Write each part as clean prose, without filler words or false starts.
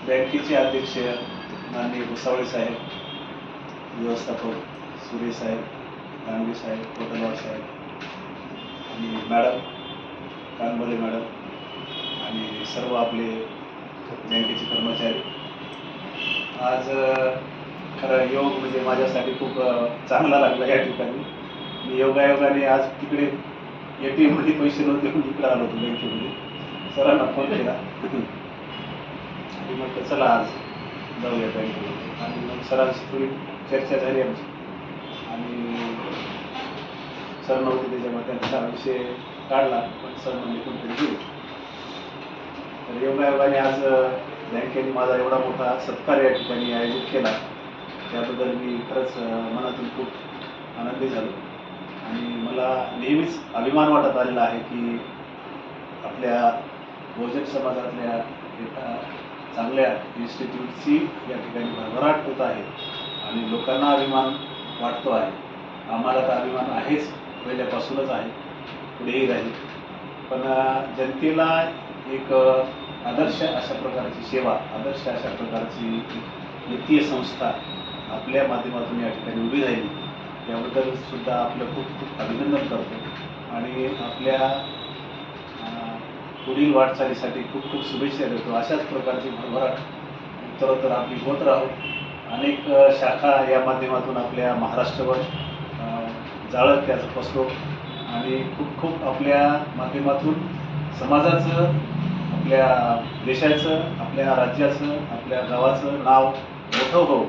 बँकेचे अध्यक्ष माननीय भुसावळे साहेब, व्यवस्थापक सुरेश साहेब, गांगडे साहेब, कोटलवाड साहेब आणि मॅडम कानबले मॅडम आणि सर्व आपले बँकेचे कर्मचारी, आज खरं योग म्हणजे माझ्यासाठी खूप चांगला लागला. या ठिकाणी मी योगायोगाने आज तिकडे ATM मध्ये पैसे नव्हते म्हणून इकडे आलो होतो बँकेमध्ये. सरांना फोन केला आणि म्हटलं चला आज जाऊया बँकेमध्ये. आणि मग सरांची थोडी चर्चा झाली आमची आणि सर नव्हते त्याच्यामध्ये त्यांचा विषय काढला, पण सर म्हणजे कोणतरी गेले. तर योगायोगाने आज बँकेने माझा एवढा मोठा सत्कार या ठिकाणी आयोजित केला, त्याबद्दल मी खरंच मनातून खूप आनंदी झालो. आणि मला नेहमीच अभिमान वाटत आलेला आहे की आपल्या बहुजन समाजातल्या एका चांगल्या इन्स्टिट्यूटची या ठिकाणी भरभराट होत आहे आणि लोकांना अभिमान वाटतो आहे. आम्हाला तर अभिमान आहेच, पहिल्यापासूनच आहे, पुढेही राहील. पण जनतेला एक आदर्श अशा प्रकारची सेवा, आदर्श अशा प्रकारची वित्तीय संस्था आपल्या माध्यमातून या ठिकाणी उभी राहिली, याबद्दल सुद्धा आपलं खूप खूप अभिनंदन करतो आणि आपल्या पुढील वाटचालीसाठी खूप खूप शुभेच्छा देतो. अशाच प्रकारची भरभराट उत्तरोत्तर आपली होत राहो. अनेक शाखा या माध्यमातून आपल्या महाराष्ट्रावर जाळत त्याचं पसरो आणि खूप खूप आपल्या माध्यमातून समाजाचं, आपल्या देशाचं, आपल्या राज्याचं, आपल्या गावाचं नाव मोठं हो.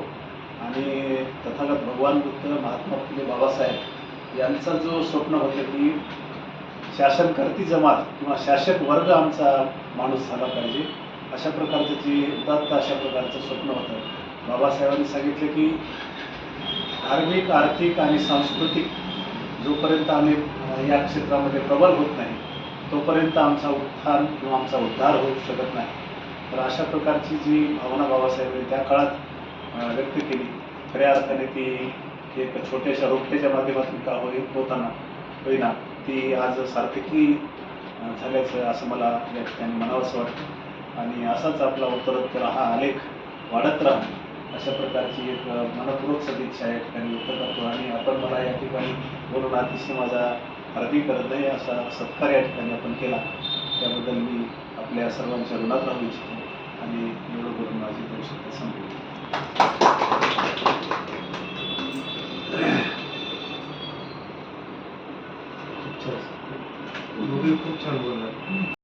आणि तथागत भगवान बुद्ध, महात्मा फुले, बाबासाहेब यांचं जो स्वप्न होतं की शासनकर्ती जमात किंवा शासक वर्ग आमचा माणूस झाला पाहिजे, अशा प्रकारचं जे उदात्त अशा प्रकारचं स्वप्न होतं. बाबासाहेबांनी सांगितलं की धार्मिक, आर्थिक आणि सांस्कृतिक जोपर्यंत आम्ही या क्षेत्रामध्ये प्रबल होत नाही, तोपर्यंत आमचा उत्थान किंवा आमचा उद्धार होऊ शकत नाही. तर अशा प्रकारची जी भावना बाबासाहेबांनी त्या काळात व्यक्त केली, खऱ्या अर्थाने ती एक छोट्याशा रोपट्याच्या माध्यमातून का होईना ती आज सार्थकी झाल्याचं असं मला या ठिकाणी म्हणावंसं वाटतं. आणि असाच आपला उत्तरोत्तर हा आलेख वाढत राहा, अशा प्रकारची एक मनपूर्वक सदिच्छा या ठिकाणी व्यक्त करतो. आणि आपण मला या ठिकाणी बोलून अतिशय माझा हार्दिक हृदय असा सत्कार या ठिकाणी आपण केला, त्याबद्दल मी आपल्या सर्वांच्या ऋणात राहू इच्छितो. आणि एवढं बोलून माझी परिषद संपली. खूप छान बोलला.